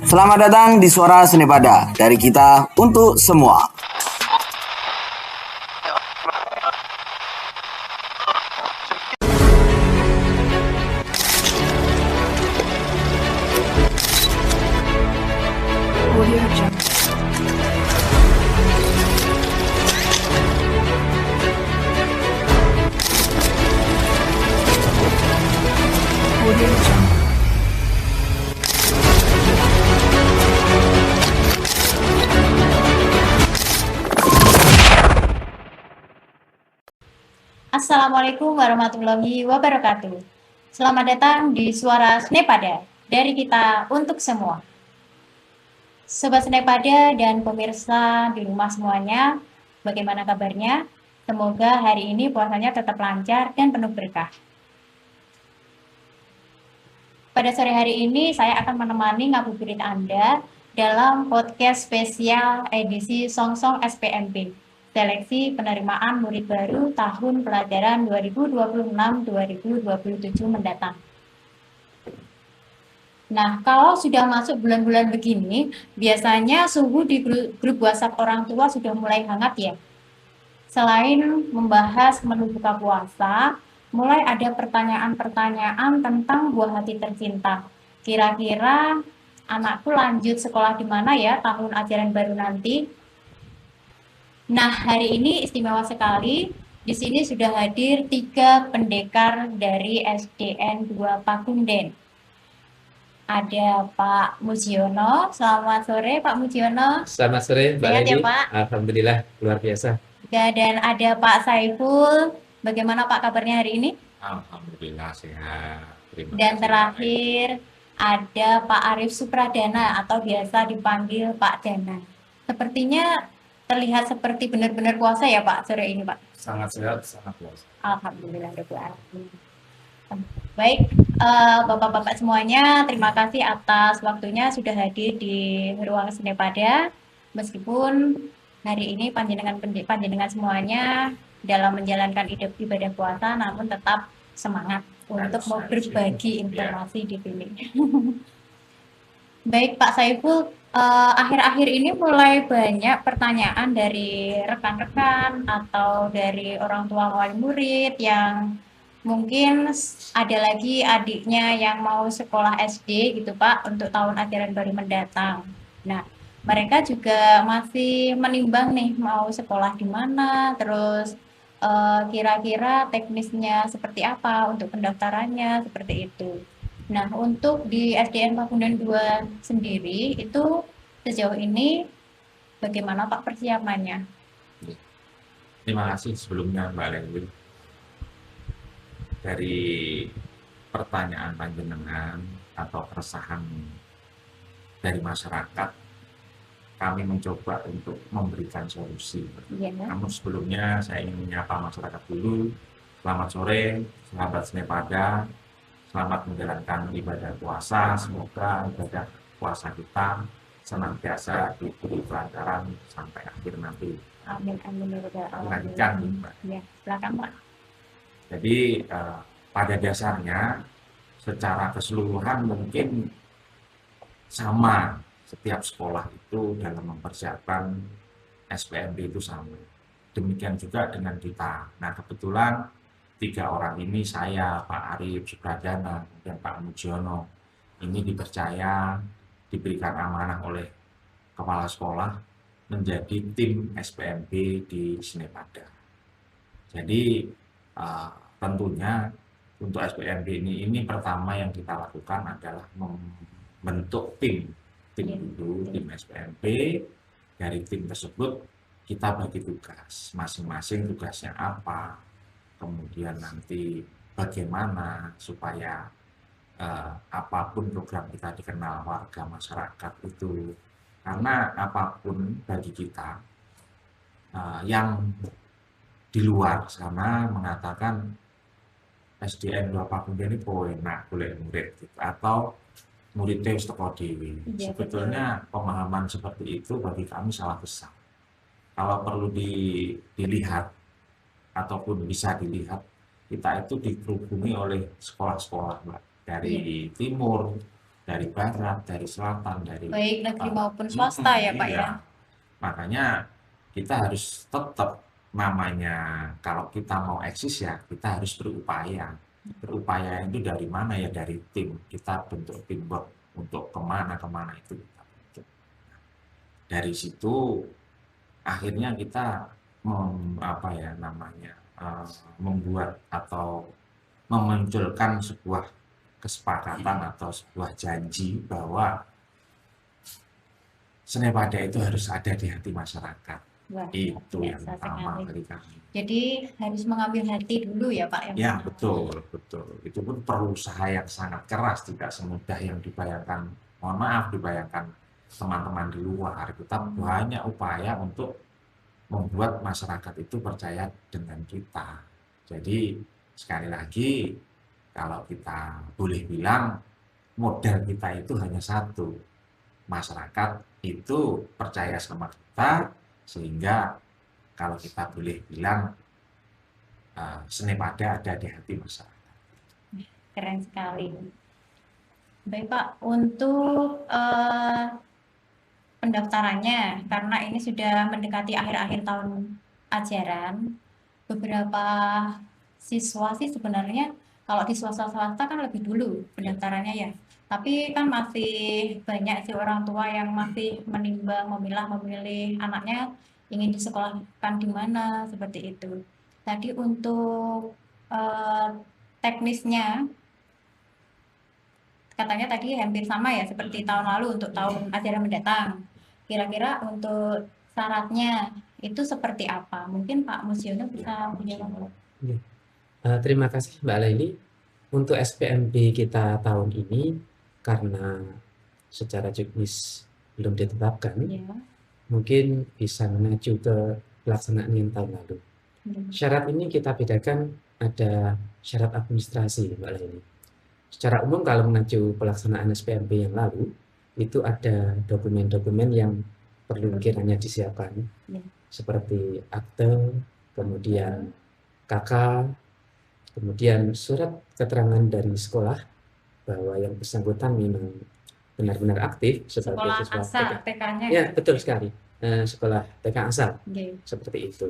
Selamat datang di Suara Senepada, dari kita untuk semua. Assalamualaikum warahmatullahi wabarakatuh. Selamat datang di Suara Senepada, dari kita untuk semua. Sobat Senepada dan pemirsa di rumah semuanya, bagaimana kabarnya? Semoga hari ini puasanya tetap lancar dan penuh berkah. Pada sore hari ini saya akan menemani ngabuburit Anda dalam podcast spesial edisi Song-Song SPMP, Seleksi Penerimaan Murid Baru tahun pelajaran 2026-2027 mendatang. Nah, kalau sudah masuk bulan-bulan begini, biasanya suhu di grup WhatsApp orang tua sudah mulai hangat ya. Selain membahas menu buka puasa, mulai ada pertanyaan-pertanyaan tentang buah hati tercinta. Kira-kira anakku lanjut sekolah di mana ya tahun ajaran baru nanti? Nah, hari ini istimewa sekali. Di sini sudah hadir 3 pendekar dari SDN 2 Pakunden. Ada Pak Mujiono. Selamat sore Pak Mujiono. Selamat sore Mbak Sehat ya, Leni. Pak? Alhamdulillah luar biasa. Dan ada Pak Saiful. Bagaimana Pak kabarnya hari ini? Alhamdulillah sehat. Terima Dan kasih, terakhir ada Pak Arif Supradana atau biasa dipanggil Pak Dana. Sepertinya terlihat seperti benar-benar puasa ya Pak sore ini Pak? Sangat sehat, sangat puas. Alhamdulillah. Baik, Bapak-Bapak semuanya, terima kasih atas waktunya sudah hadir di ruang Senepada. Meskipun hari ini panjenengan semuanya dalam menjalankan ibadah puasa, namun tetap semangat untuk mau berbagi informasi di sini. Baik Pak Saiful, akhir-akhir ini mulai banyak pertanyaan dari rekan-rekan atau dari orang tua wali murid yang mungkin ada lagi adiknya yang mau sekolah SD gitu Pak untuk tahun ajaran baru mendatang. Nah, mereka juga masih menimbang nih mau sekolah di mana, terus kira-kira teknisnya seperti apa untuk pendaftarannya, seperti itu. Nah, untuk di SDN Pakunden 2 sendiri itu sejauh ini bagaimana Pak persiapannya? Terima kasih sebelumnya Mbak Leni. Dari pertanyaan panjenengan atau keresahan dari masyarakat, kami mencoba untuk memberikan solusi. Iya. Namun sebelumnya saya ingin menyapa masyarakat dulu. Selamat sore, sahabat Senepada. Selamat menjalankan ibadah puasa. Semoga ibadah puasa kita senantiasa diberi kelancaran sampai akhir nanti. Amin. Lanjutkan, Mbak. Ya, silakan Pak. Jadi pada dasarnya secara keseluruhan mungkin sama, setiap sekolah itu dalam mempersiapkan SPMP itu sama. Demikian juga dengan kita. Nah, kebetulan 3 orang ini, saya, Pak Arif Supradana, dan Pak Mujiono, ini dipercaya, diberikan amanah oleh kepala sekolah menjadi tim SPMP di Senepada. Jadi tentunya untuk SPMP ini pertama yang kita lakukan adalah membentuk tim dulu, tim SPMP. Dari tim tersebut kita bagi tugas, masing-masing tugasnya apa, kemudian nanti bagaimana supaya apapun program kita dikenal warga masyarakat itu, karena apapun bagi kita yang di luar sana mengatakan SDN 2 Pakunden ini enak boleh murid gitu, atau muridnya wis teko dhewe. Sebetulnya pemahaman seperti itu bagi kami salah besar. Kalau perlu dilihat ataupun bisa dilihat, kita itu dikerubungi oleh sekolah-sekolah Mbak, dari timur, dari barat, dari selatan, dari Baik negeri maupun mm, swasta ya Pak ya. iya. Makanya kita harus tetap namanya kalau kita mau eksis ya kita harus berupaya. Berupaya itu dari mana ya dari tim. Kita bentuk teamwork untuk kemana itu kita bentuk. Dari situ akhirnya kita apa ya namanya membuat atau memunculkan sebuah kesepakatan atau sebuah janji bahwa seni pada itu harus ada di hati masyarakat. Wah, Itu yang biasa utama sekali. dari kami. Jadi harus mengambil hati dulu ya Pak yang Ya, pertama. betul, betul. Itu pun perlu usaha yang sangat keras, tidak semudah yang dibayangkan. Mohon maaf, dibayangkan teman-teman di luar. Kita banyak upaya untuk membuat masyarakat itu percaya dengan kita. Jadi, sekali lagi, kalau kita boleh bilang, modal kita itu hanya satu. Masyarakat itu percaya sama kita, sehingga kalau kita boleh bilang, seni pada ada di hati masyarakat. Keren sekali. Baik Pak, untuk pendaftarannya, karena ini sudah mendekati akhir-akhir tahun ajaran, beberapa siswa sih sebenarnya kalau di swasta-swasta kan lebih dulu pendaftarannya ya. Tapi kan masih banyak sih orang tua yang masih menimbang, memilih anaknya ingin disekolahkan di mana, seperti itu. Tadi untuk teknisnya, katanya tadi hampir sama ya seperti tahun lalu untuk tahun ajaran mendatang. Kira-kira untuk syaratnya itu seperti apa? Mungkin Pak Musiono bisa menjawab. Terima kasih Mbak Laili. Untuk SPMB kita tahun ini, karena secara juknis belum ditetapkan, Ya. mungkin bisa mengacu ke pelaksanaan yang tahun lalu. Syarat ini kita bedakan ada syarat administrasi Mbak Laili. Secara umum kalau mengacu pelaksanaan SPMB yang lalu, itu ada dokumen-dokumen yang perlu kiranya disiapkan, Ya. seperti akte, kemudian KK, kemudian surat keterangan dari sekolah bahwa yang bersangkutan memang benar-benar aktif sebagai Sekolah siswa asal TK. TK-nya. Ya, betul sekali. Sekolah TK asal, Oke. seperti itu.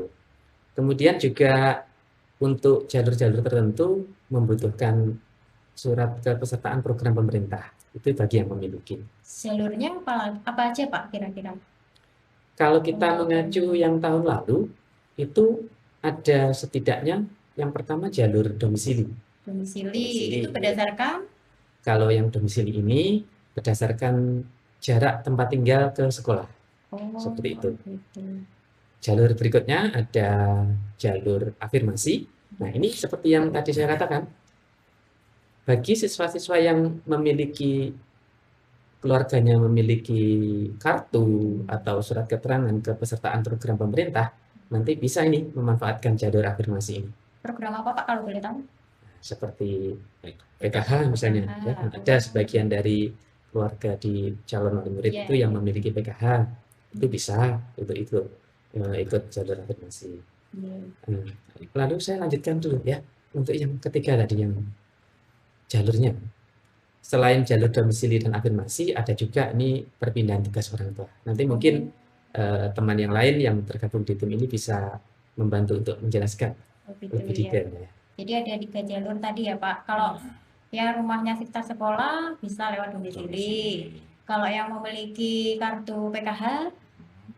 Kemudian juga untuk jalur-jalur tertentu membutuhkan surat kepesertaan program pemerintah. Itu bagi yang memiliki. Jalurnya apa aja Pak kira-kira? Kalau kita mengacu yang tahun lalu, itu ada setidaknya yang pertama jalur domisili. Domisili itu berdasarkan Kalau yang domisili ini berdasarkan jarak tempat tinggal ke sekolah. Seperti itu. Gitu. Jalur berikutnya ada jalur afirmasi. Nah, ini seperti yang tadi saya katakan. Bagi siswa-siswa yang memiliki keluarganya memiliki kartu atau surat keterangan kepesertaan program pemerintah, nanti bisa ini memanfaatkan jalur afirmasi ini. Program apa Pak kalau boleh tahu? Seperti PKH misalnya, ya, ada sebagian dari keluarga di calon wali murid itu yang memiliki PKH, itu bisa itu ikut jalur afirmasi. Lalu saya lanjutkan dulu ya untuk yang ketiga tadi yang jalurnya. Selain jalur domisili dan afirmasi, ada juga ini perpindahan tugas orang tua. Nanti mungkin teman yang lain yang tergabung di tim ini bisa membantu untuk menjelaskan lebih detail ya. Jadi ada 3 jalur tadi ya Pak. Kalau yang rumahnya sekitar sekolah bisa lewat domisili. Kalau yang memiliki kartu PKH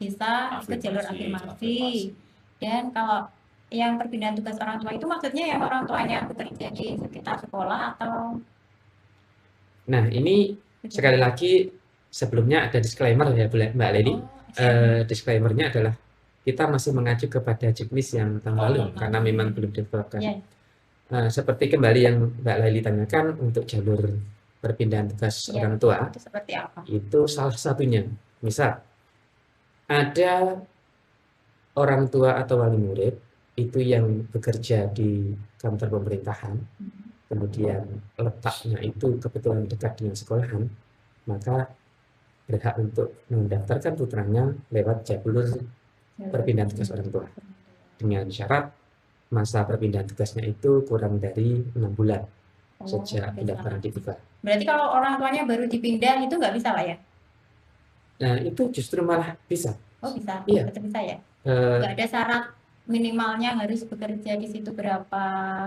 bisa ke jalur afirmasi. Dan kalau yang perpindahan tugas orang tua itu maksudnya yang orang tuanya bekerja di sekitar sekolah atau? Nah, ini sekali lagi sebelumnya ada disclaimer ya Mbak Leli. Disclaimernya adalah kita masih mengacu kepada juknis yang tahun lalu karena memang belum ditetapkan. Seperti kembali yang Mbak Leli tanyakan untuk jalur perpindahan tugas orang tua, itu seperti apa? Itu salah satunya. Misal ada orang tua atau wali murid itu yang bekerja di kantor pemerintahan, kemudian letaknya itu kebetulan dekat dengan sekolahan, maka berhak untuk mendaftarkan putranya lewat jalur perpindahan tugas orang tua dengan syarat masa perpindahan tugasnya itu kurang dari 6 bulan. sejak pendaftaran dibuka. Berarti kalau orang tuanya baru dipindah itu nggak bisa Pak ya? Nah, itu justru malah bisa. Oh bisa, Iya. tetap bisa ya? Eh, Nggak ada syarat minimalnya harus bekerja di situ berapa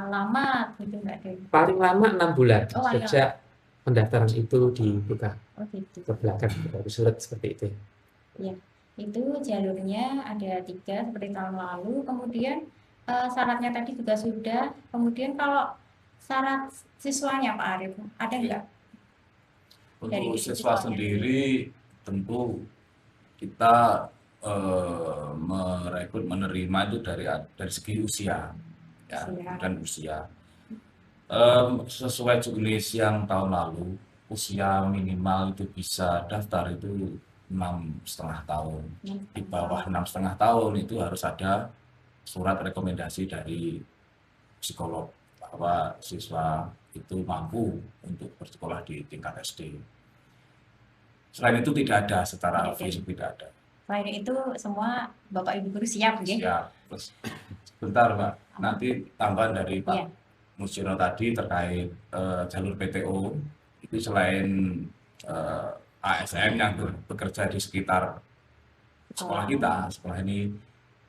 lama gitu nggak ada? paling lama 6 bulan Oh, paling sejak pendaftaran itu dibuka Oh gitu. ke belakang dari surat seperti itu. Itu jalurnya ada 3 seperti tahun lalu. Kemudian syaratnya tadi juga sudah. Kemudian kalau syarat siswanya Pak Arif ada nggak? Dari Untuk siswanya siswa sendiri tentu kita merekrut menerima itu dari segi usia ya, Usia. dan usia. Sesuai jenis yang tahun lalu, usia minimal itu bisa daftar itu 6,5 tahun. Di bawah 6,5 tahun itu harus ada surat rekomendasi dari psikolog bahwa siswa itu mampu untuk bersekolah di tingkat SD. Selain itu tidak ada, secara Tidak ada. fisik tidak ada. Selain itu semua Bapak Ibu guru siap ya? Ya, terus sebentar Mbak, nanti tambahan dari Pak Iya. Musyono tadi terkait jalur PTO, itu selain ASN yang bekerja di sekitar sekolah kita, sekolah ini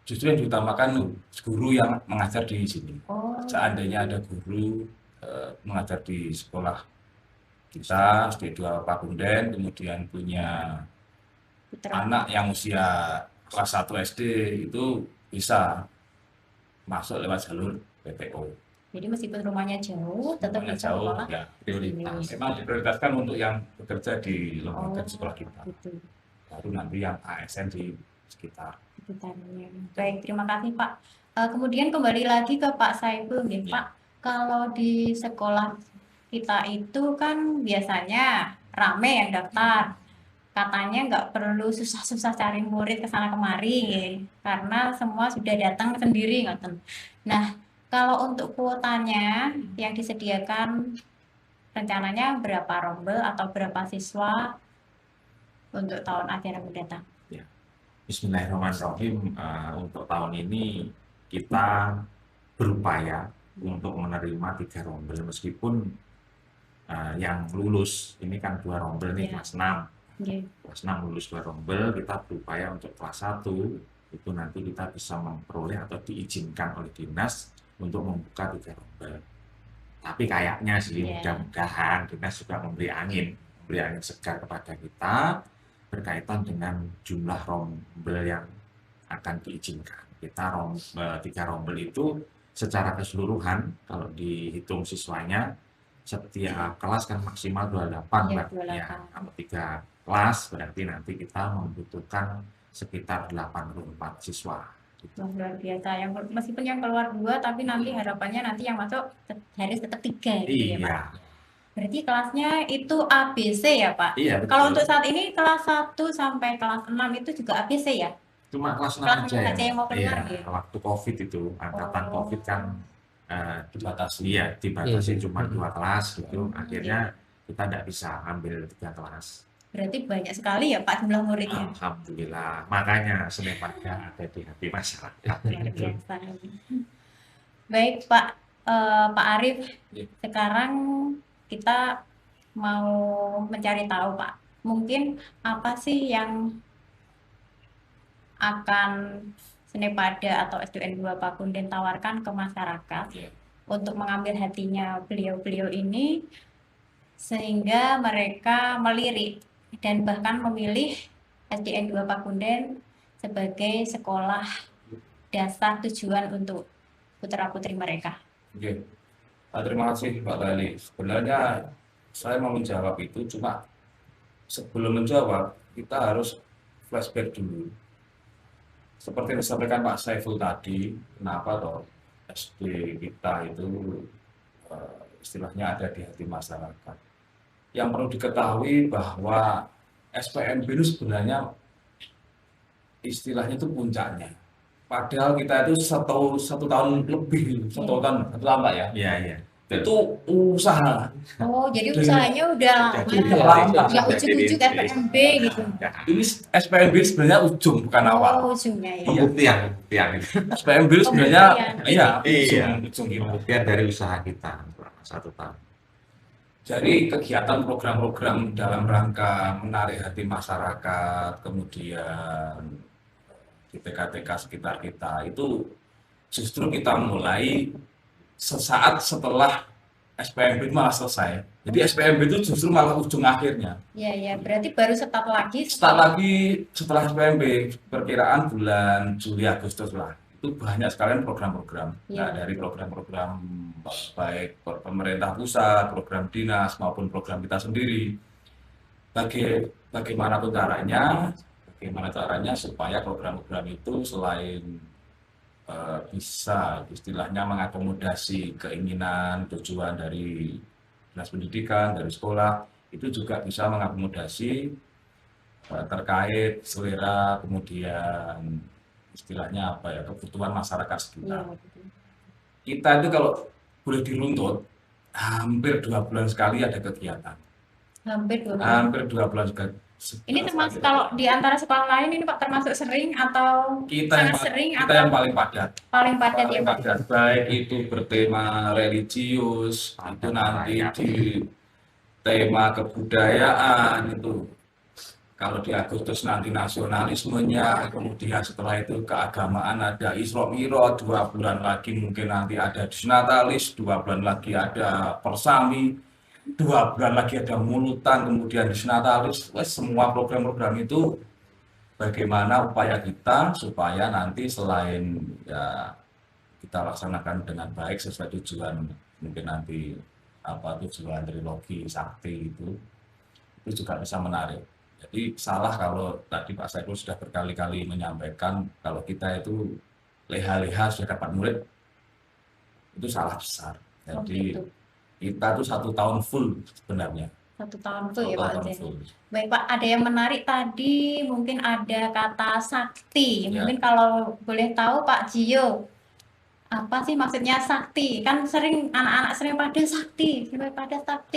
justru yang diutamakan guru yang mengajar di sini. Oh, Seandainya ada guru mengajar di sekolah kita SD2 Pakunden, kemudian punya putra. anak yang usia kelas 1 SD itu bisa masuk lewat jalur PTO. Jadi meskipun rumahnya jauh, tetap Rumahnya bisa jauh sekolah. ya prioritas. Ini. Memang diprioritaskan untuk yang bekerja di lembaga Oh, sekolah kita. gitu. Baru nanti yang ASN di sekitar. Sekitarnya. Baik, terima kasih Pak. Kemudian kembali lagi ke Pak Saiful nih, Ya. Pak. Kalau di sekolah kita itu kan biasanya rame yang daftar. Katanya nggak perlu susah-susah cari murid ke sana kemari, karena semua sudah datang sendiri, ngoten. Nah, kalau untuk kuotanya yang disediakan rencananya berapa rombel atau berapa siswa untuk tahun ajaran mendatang? Bismillahirrahmanirrahim. Untuk tahun ini kita berupaya untuk menerima 3 rombel meskipun yang lulus ini kan 2 rombel nih Ya. kelas 6. Oke. Kelas 6 lulus 2 rombel, kita berupaya untuk kelas 1 itu nanti kita bisa memperoleh atau diizinkan oleh dinas untuk membuka 3 rombel. Tapi kayaknya sih Ya. mudah-mudahan dinas juga memberi angin segar kepada kita berkaitan dengan jumlah rombel yang akan diizinkan. Kita 3 rombel itu secara keseluruhan kalau dihitung siswanya setiap kelas kan maksimal 28 Iya, Mbak. 28. Ya, kalau 3 kelas berarti nanti kita membutuhkan sekitar 84 siswa. Wah, luar biasa. Yang meskipun yang keluar 2, tapi nanti harapannya nanti yang masuk harus tetap 3 gitu ya, Pak. Iya, Berarti kelasnya itu ABC ya, Pak? iya betul. Kalau untuk saat ini kelas 1 sampai kelas 6 itu juga ABC ya? Cuma kelas 6 kelas aja 6 aja yang mau keluar Iya, ya? waktu COVID itu, angkatan Oh. COVID kan Dibatasi. iya dibatasi Iya. cuma 2 kelas gitu. Hmm, Akhirnya kita tidak bisa ambil 3 kelas. Berarti banyak sekali ya, Pak, jumlah muridnya. Alhamdulillah, makanya seni pada ada di hati masyarakat. Luar biasa. Baik, Pak Pak Arif, Ya. sekarang kita mau mencari tahu, Pak. Mungkin apa sih yang akan Senepada atau SDN 2 Pakunden tawarkan ke masyarakat Ya. untuk mengambil hatinya beliau-beliau ini sehingga mereka melirik dan bahkan memilih SDN 2 Pakunden sebagai sekolah dasar tujuan untuk putra-putri mereka. Oke. Terima kasih Pak Dali. Sebenarnya saya mau menjawab itu, cuma sebelum menjawab kita harus flashback dulu. Seperti yang disampaikan Pak Saiful tadi, kenapa toh SD kita itu istilahnya ada di hati masyarakat. Yang perlu diketahui bahwa SPMB itu sebenarnya istilahnya itu puncaknya. Padahal kita itu satu tahun lebih, satu tahun lama ya. Iya, iya. Itu usaha. Oh, jadi Dan- usahanya udah Jadi, lama. lama. Nggak ujuk-ujuk SPMB gitu. Ya, Ini SPMB sebenarnya ujung bukan awal. Oh, ujungnya ya. pembuktian ini. SPMB sebenarnya Pembuktian. iya Iya. ujung kita. Pembuktian dari usaha kita selama 1 tahun. Jadi kegiatan program-program dalam rangka menarik hati masyarakat, kemudian di TK-TK sekitar kita itu justru kita mulai sesaat setelah SPMB itu malah selesai. Jadi SPMB itu justru malah ujung akhirnya. Ya, berarti baru start lagi Start lagi setelah SPMB, perkiraan bulan Juli Agustus lah. Itu banyak sekali program-program. Nah, Ya. dari program-program baik pemerintah pusat, program dinas maupun program kita sendiri. Bagaimana caranya supaya program-program itu selain bisa istilahnya mengakomodasi keinginan, tujuan dari dinas pendidikan, dari sekolah, itu juga bisa mengakomodasi terkait selera, kemudian istilahnya apa ya, kebutuhan masyarakat Iya, sekitar. betul. Kita itu kalau boleh diruntut, hampir 2 bulan sekali ada kegiatan. Hampir 2 bulan. Hampir 2 bulan sekali. Ini termasuk kalau di antara sekolah lain ini Pak termasuk sering atau sangat sering Kita atau yang paling padat. paling padat ya Paling Pak? padat, baik itu bertema religius, itu nanti di tema kebudayaan itu. Kalau di Agustus nanti nasionalismenya, kemudian setelah itu keagamaan ada Isra Mi'raj, 2 bulan lagi mungkin nanti ada Disnatalis, 2 bulan lagi ada Persami, 2 bulan lagi ada Mulutan, kemudian Disnatalis. Semua program-program itu bagaimana upaya kita supaya nanti selain ya kita laksanakan dengan baik sesuai tujuan, mungkin nanti apa tujuan trilogi sakti itu juga bisa menarik. Jadi salah kalau tadi Pak Saiful sudah berkali-kali menyampaikan kalau kita itu leha-leha sudah dapat murid, itu salah besar. Jadi gitu. kita tuh 1 tahun full sebenarnya. 1 tahun tuh 1 ya Pak tahun Jen. full. Baik Pak, ada yang menarik tadi mungkin ada kata sakti. Ya. Mungkin kalau boleh tahu Pak Gio, apa sih maksudnya sakti? Kan sering anak-anak sering pada sakti, Oh,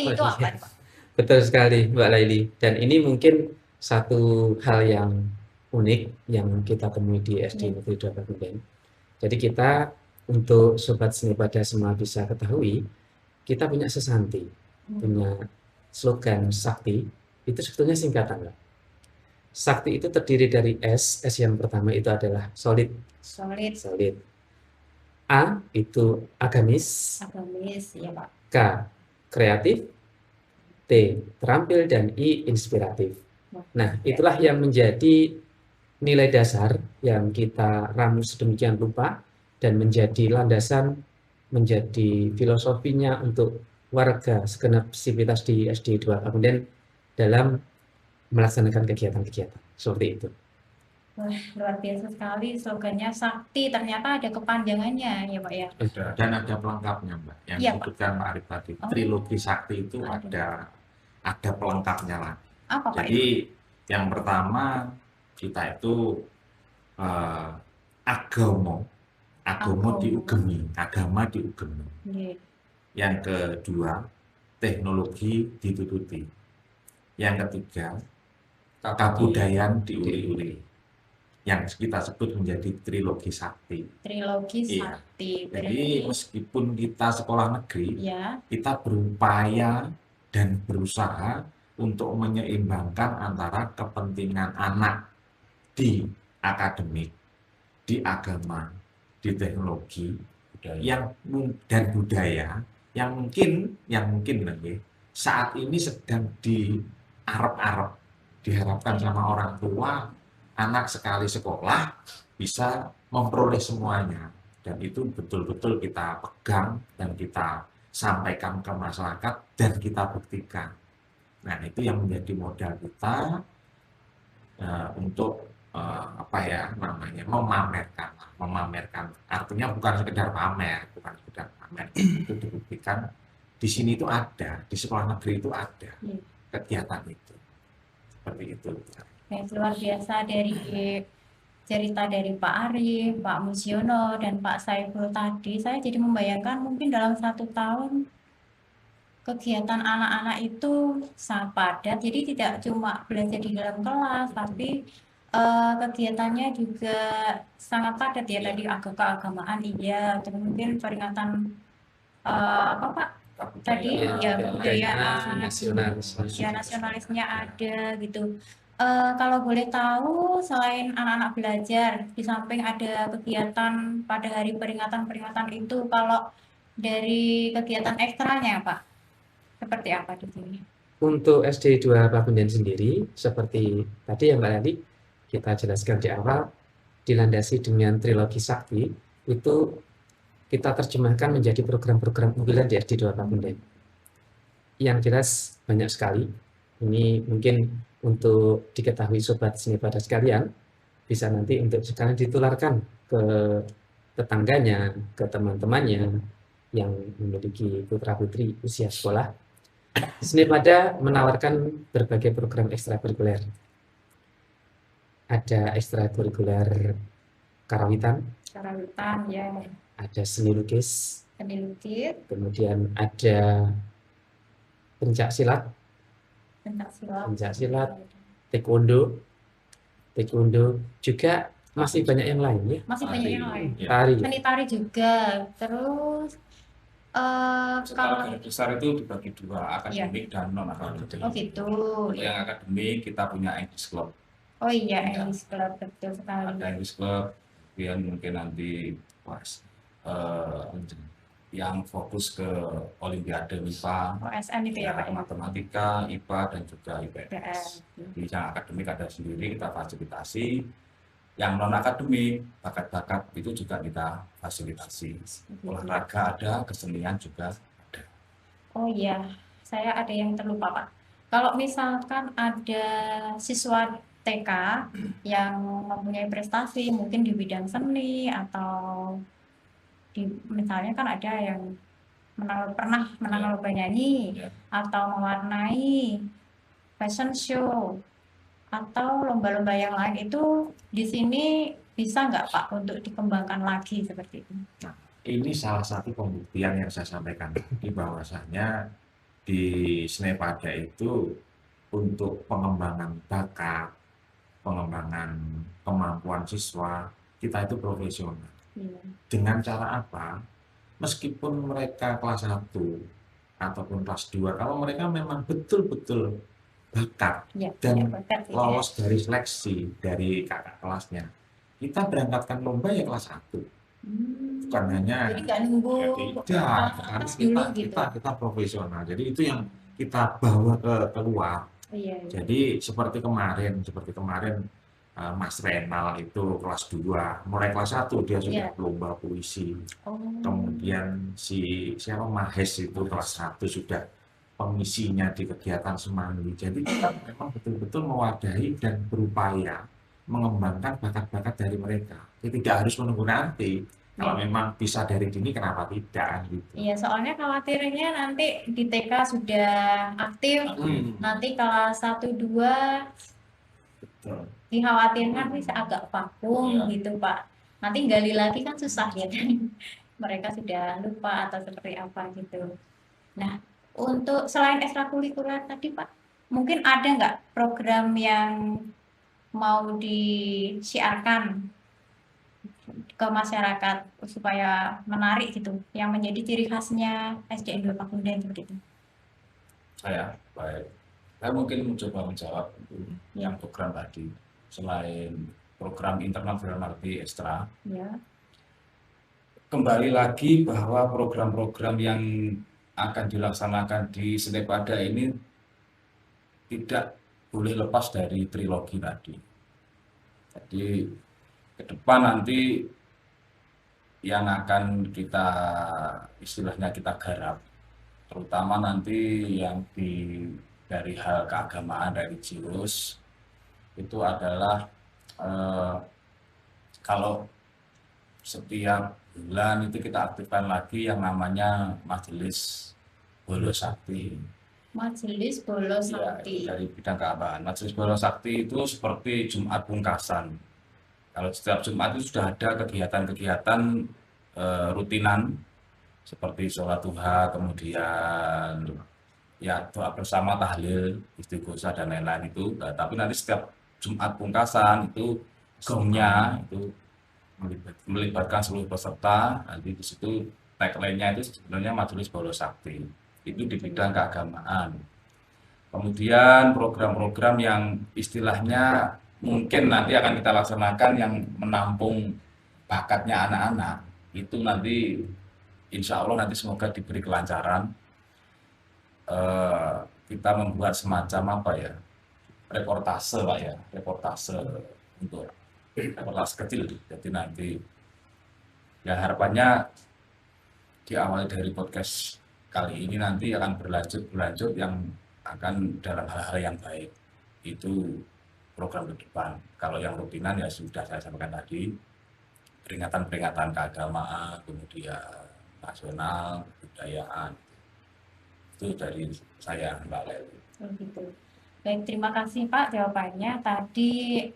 itu iya. apa Pak? Betul sekali Mbak Laili. Dan ini mungkin satu hal yang unik yang kita temui di SD Negeri 2 Kabupaten. Jadi kita untuk Sobat Seni Pada semua bisa ketahui, kita punya sesanti, punya slogan Sakti, itu sebetulnya singkatan, Mbak. Sakti itu terdiri dari S yang pertama itu adalah solid. Solid, A itu agamis, agamis ya Pak. K kreatif, T terampil, dan I inspiratif. Nah, itulah yang menjadi nilai dasar yang kita ramu sedemikian rupa dan menjadi landasan, menjadi filosofinya untuk warga segenap sivitas di SD 2 Kabupaten dalam melaksanakan kegiatan-kegiatan seperti itu. Wah, luar biasa sekali slogannya sakti, ternyata ada kepanjangannya ya Pak ya. Dan ada pelengkapnya Mbak, yang Iya, Pak. disebutkan Pak Arif tadi. Oh. Trilogi sakti itu Ada. ada pelengkapnya lah. Apa Pak Jadi yang pertama kita itu agama Agama. diugemi. Iya. Yang kedua, teknologi ditututi. Yang ketiga, kebudayaan diuli-uli. Yang kita sebut menjadi trilogi sakti. Trilogi Iya. sakti. Jadi Berarti meskipun kita sekolah negeri, ya, kita berupaya dan berusaha untuk menyeimbangkan antara kepentingan anak di akademik, di agama, di teknologi, dan budaya yang mungkin lagi saat ini sedang diharapkan sama orang tua, anak sekali sekolah bisa memperoleh semuanya, dan itu betul-betul kita pegang dan kita sampaikan ke masyarakat dan kita buktikan. Nah, itu yang menjadi modal kita untuk memamerkan. Artinya bukan sekedar pamer, itu dibuktikan di sini itu ada, di sekolah negeri itu ada kegiatan itu. Seperti itu. luar biasa dari cerita dari Pak Arif, Pak Musiono, dan Pak Saiful tadi, saya jadi membayangkan mungkin dalam 1 tahun kegiatan anak-anak itu sangat padat, jadi tidak cuma belajar di dalam kelas, tapi kegiatannya juga sangat padat ya, tadi keagamaan iya, terus mungkin peringatan apa Pak? Tadi kebudayaan. ya kebudayaan, kebudayaan, nasionalis. ya nasionalisnya ada gitu. Kalau boleh tahu, selain anak-anak belajar, di samping ada kegiatan pada hari peringatan-peringatan itu, kalau dari kegiatan ekstranya, Pak, seperti apa di sini? Untuk SD 2 Pakunden sendiri, seperti tadi ya Mbak Lali, kita jelaskan di awal, dilandasi dengan trilogi sakti, itu kita terjemahkan menjadi program-program unggulan di SD 2 Pakunden. Yang jelas banyak sekali. Ini mungkin untuk diketahui sobat seni pada sekalian, bisa nanti untuk sekalian ditularkan ke tetangganya, ke teman-temannya yang memiliki putra-putri usia sekolah. Seni Pada menawarkan berbagai program ekstrakurikuler. Ada ekstrakurikuler karawitan, Karawitan, ya, ada seni lukis, seni lukis, kemudian ada pencak silat, pencak silat, taekwondo, juga masih banyak yang lain ya. masih banyak yang lain. Ya. Tari, Seni tari juga. Terus Secara kalau garis besar itu dibagi dua, akademik dan non akademik. oh gitu. Untuk yang akademik kita punya English Club. Oh iya, Ya. English Club betul sekali. Ada English Club, kemudian mungkin nanti yang fokus ke Olimpiade MIPA, OSN itu ya, Pak, ya? matematika, IPA dan juga IPS. IPS. Jadi yang akademik ada sendiri kita fasilitasi, yang non akademik bakat-bakat itu juga kita fasilitasi. Olahraga ada, kesenian juga ada. Oh iya, saya ada yang terlupa, Pak. Kalau misalkan ada siswa TK yang mempunyai prestasi mungkin di bidang seni atau misalnya kan ada yang pernah menang lomba nyanyi Ya. atau mewarnai fashion show atau lomba-lomba yang lain, itu di sini bisa nggak Pak untuk dikembangkan lagi seperti itu? Ini salah satu pembuktian yang saya sampaikan di bahwasanya di Seni Pada itu untuk pengembangan bakat, pengembangan kemampuan siswa, kita itu profesional. Iya. Dengan cara apa? Meskipun mereka kelas 1 ataupun kelas 2, kalau mereka memang betul-betul bakat Ya, dan punya bakat gitu ya. lolos dari seleksi dari kakak kelasnya, kita berangkatkan lomba ya kelas 1. Bukan hanya Jadi nggak nunggu ya tidak, karena atas dulu gitu. kita profesional. Jadi itu yang kita bawa keluar. Iya, iya. Jadi seperti kemarin Mas Renal itu kelas 2, mulai kelas 1 dia sudah Iya. lomba puisi. Oh, Kemudian siapa Mahes itu kelas 1 sudah pengisinya di kegiatan Semanggi. Jadi kita memang betul-betul mewadahi dan berupaya mengembangkan bakat-bakat dari mereka. Jadi tidak harus menunggu nanti. Kalau memang bisa dari dini, kenapa tidak gitu. iya, soalnya khawatirnya nanti di TK sudah aktif, nanti kelas 1, 2 Betul. dikhawatirkan bisa agak vakum Iya. gitu Pak. Nanti gali lagi kan susah ya kan. Mereka sudah lupa atau seperti apa gitu. Nah, untuk selain ekstrakurikuler tadi Pak, mungkin ada nggak program yang mau disiarkan ke masyarakat supaya menarik gitu, yang menjadi ciri khasnya SDN 2 Pakunden seperti itu? Baik. Saya mungkin mencoba menjawab untuk Ya. yang program tadi. Selain program internal dalam arti ekstra, Ya, kembali lagi bahwa program-program yang akan dilaksanakan di Seni Pada ini tidak boleh lepas dari trilogi tadi. Jadi ke depan nanti yang akan kita istilahnya kita garap, terutama nanti yang dari hal keagamaan religius itu adalah kalau setiap bulan itu kita aktifkan lagi yang namanya Majelis Bolo Sakti. Majelis Bolo Ya, Sakti. itu dari bidang keagamaan. Majelis Bolo Sakti itu seperti Jumat Pungkasan. Kalau setiap Jumat itu sudah ada kegiatan-kegiatan rutinan seperti sholat duha, kemudian ya doa bersama, tahlil, istighosah dan lain-lain itu. Nah, tapi nanti setiap Jumat Pungkasan itu gongnya itu melibatkan seluruh peserta. Nanti di situ tagline-nya itu sebenarnya Majelis Bolo Sakti. itu di bidang keagamaan. Kemudian program-program yang istilahnya mungkin nanti akan kita laksanakan yang menampung bakatnya anak-anak, itu nanti insya Allah nanti semoga diberi kelancaran. Kita membuat semacam apa ya, reportase Pak ya, reportase untuk reportase kecil. Jadi nanti ya harapannya diawali dari podcast kali ini nanti akan berlanjut yang akan dalam hal-hal yang baik. Itu program ke depan. Kalau yang rutinan ya sudah saya sampaikan tadi, peringatan-peringatan keagamaan, kemudian nasional, kebudayaan. Itu dari saya, Mbak Leli. Oh, gitu. Baik, terima kasih Pak jawabannya. Tadi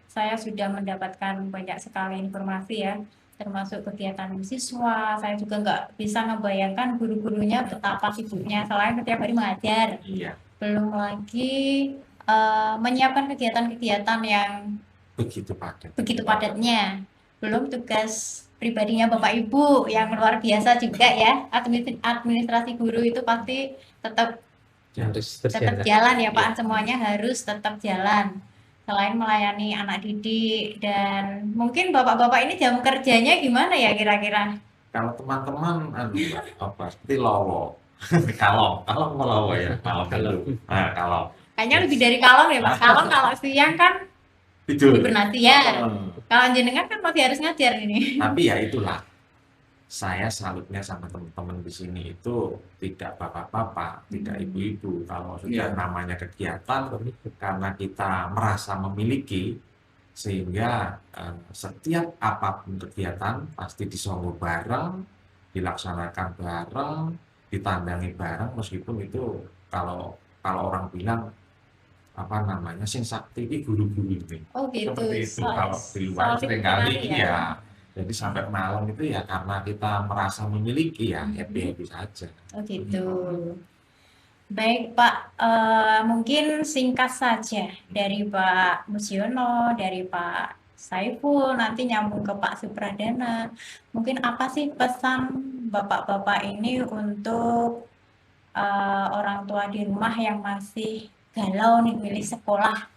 saya sudah mendapatkan banyak sekali informasi ya, termasuk kegiatan siswa. Saya juga nggak bisa membayangkan guru-gurunya betapa sibuknya selain setiap hari mengajar. Iya, Belum lagi menyiapkan kegiatan-kegiatan yang begitu padat. begitu padatnya. Belum tugas pribadinya Bapak Ibu yang luar biasa juga ya. Administrasi guru itu pasti tetap Harus tetap berjalan. jalan ya Pak, semuanya harus tetap jalan. Selain melayani anak didik dan mungkin bapak-bapak ini jam kerjanya gimana ya kira-kira? Kalau teman-teman Mbak, apa seperti lowo. Kalau mau lowo ya, kalau nah, kalau Kayaknya lebih dari kalong ya Pak. Kalong kalau siang kan tidur. libur nanti ya. Hmm. Kalau jenengan kan masih harus ngajar ini. Tapi ya itulah, saya salutnya sama teman-teman di sini itu tidak bapak-bapak, tidak ibu-ibu. Kalau sudah Iya. namanya kegiatan, karena kita merasa memiliki, sehingga setiap apapun kegiatan pasti disonggo bareng, dilaksanakan bareng, ditandangi bareng, meskipun itu kalau orang bilang apa namanya sing sakti ini guru-guru ini. Oh gitu. Seperti itu kalau di luar Solid seringkali sekali ya. Jadi sampai malam itu ya karena kita merasa memiliki ya happy-happy saja. Oh gitu. Baik Pak, mungkin singkat saja dari Pak Musiono, dari Pak Saiful, nanti nyambung ke Pak Supradana. Mungkin apa sih pesan bapak-bapak ini untuk orang tua di rumah yang masih galau nih milih sekolah?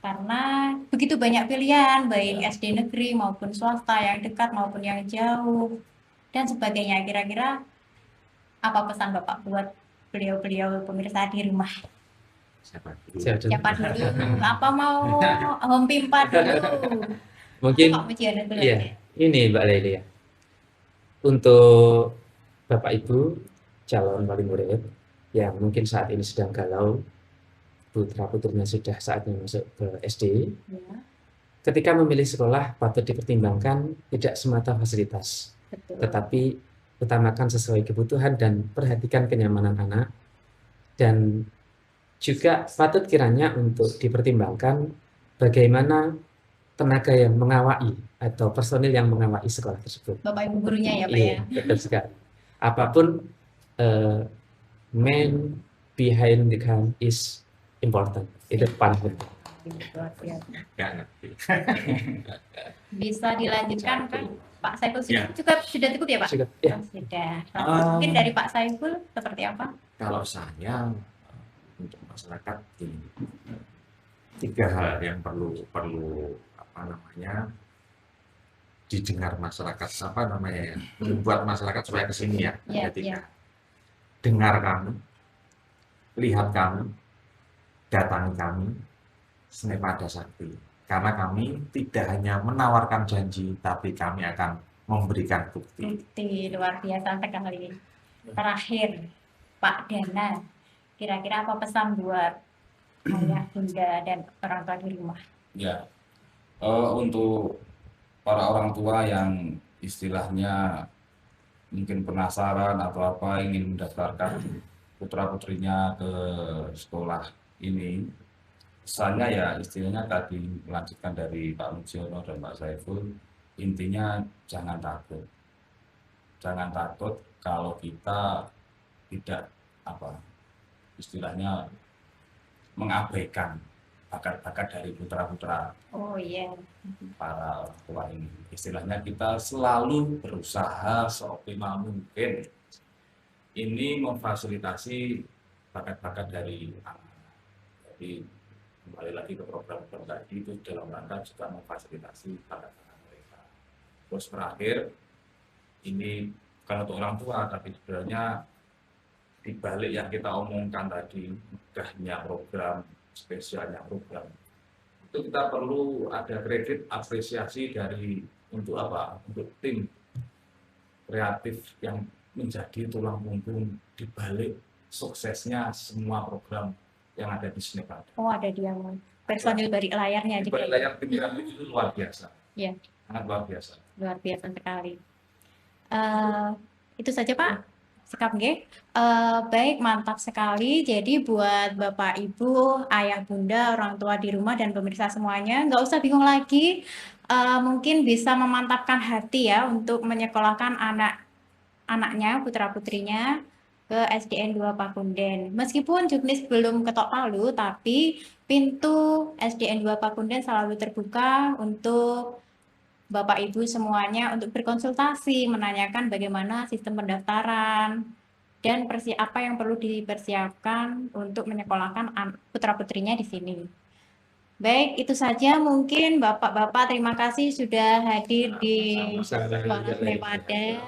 Karena begitu banyak pilihan, baik SD negeri maupun swasta yang dekat maupun yang jauh dan sebagainya. Kira-kira apa pesan Bapak buat beliau-beliau pemirsa di rumah? Siapa dulu? Siapa dulu? Apa mau home pimpa dulu? Mungkin Pak Mujiana dulu iya, aja. ini Mbak Leli ya. Untuk Bapak Ibu calon wali murid yang mungkin saat ini sedang galau, putra-putrinya sudah saatnya masuk ke SD, Ya, ketika memilih sekolah patut dipertimbangkan tidak semata fasilitas, betul. tetapi utamakan sesuai kebutuhan dan perhatikan kenyamanan anak. Dan juga patut kiranya untuk dipertimbangkan bagaimana tenaga yang mengawai atau personil yang mengawai sekolah tersebut. Bapak Ibu gurunya ya Pak Iya, ya. betul sekali. Apapun man behind the gun is important. Itu paling penting. Luar biasa. Nggak ngerti. Bisa dilanjutkan kan Pak Saiful Ya. juga sudah cukup ya Pak? Juga, ya. Oh, sudah. Nah, mungkin dari Pak Saiful seperti apa? Kalau saya untuk masyarakat ini tiga hal yang perlu apa namanya didengar masyarakat apa namanya ya membuat masyarakat supaya kesini ya. Iya, Ada tiga. iya. Dengar kami, lihat kami, datangi kami, Senepada Sakti. Karena kami tidak hanya menawarkan janji, tapi kami akan memberikan bukti. Bukti luar biasa sekali. Terakhir, Pak Dana, kira-kira apa pesan buat ayah, bunda, dan orang tua di rumah? Ya, untuk para orang tua yang istilahnya mungkin penasaran atau apa ingin mendaftarkan putra-putrinya ke sekolah ini, pesannya ya istilahnya tadi melanjutkan dari Pak Mujiono dan Pak Saiful, intinya jangan takut. Jangan takut kalau kita tidak apa istilahnya mengabaikan bakat-bakat dari putra-putra Oh iya, para orang tua ini. Istilahnya kita selalu berusaha seoptimal mungkin ini memfasilitasi bakat-bakat dari anak. Jadi kembali lagi ke program tadi itu dalam rangka juga memfasilitasi bakat-bakat mereka. Terus terakhir, ini bukan untuk orang tua, tapi sebenarnya di balik yang kita omongkan tadi, megahnya program, spesialnya program, itu kita perlu ada kredit apresiasi dari untuk apa? Untuk tim kreatif yang menjadi tulang punggung di balik suksesnya semua program yang ada di Senepada. Oh, ada dia personil balik layarnya Di juga. balik layar tim kreatif itu luar biasa. Iya. Sangat luar biasa. Luar biasa sekali. Itu saja Pak. Sikap nggih. Baik, mantap sekali. Jadi buat Bapak, Ibu, Ayah, Bunda, orang tua di rumah dan pemirsa semuanya, nggak usah bingung lagi. Mungkin bisa memantapkan hati ya untuk menyekolahkan anaknya, putra-putrinya ke SDN 2 Pakunden. Meskipun Juknis belum ketok palu, tapi pintu SDN 2 Pakunden selalu terbuka untuk Bapak Ibu semuanya untuk berkonsultasi, menanyakan bagaimana sistem pendaftaran dan apa yang perlu dipersiapkan untuk menyekolahkan putra-putrinya di sini. Baik, itu saja mungkin Bapak-bapak, terima kasih sudah hadir di Suara Senepada.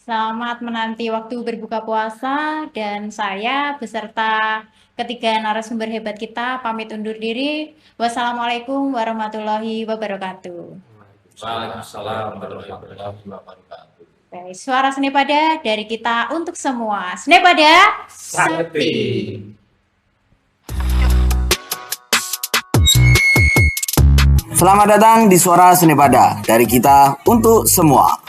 Selamat menanti waktu berbuka puasa dan saya beserta ketiga narasumber hebat kita pamit undur diri. Wassalamualaikum warahmatullahi wabarakatuh. Waalaikumsalam warahmatullahi wabarakatuh. Baik, Suara Senepada dari kita untuk semua. Senepada sakti. Selamat datang di Suara Senepada dari kita untuk semua.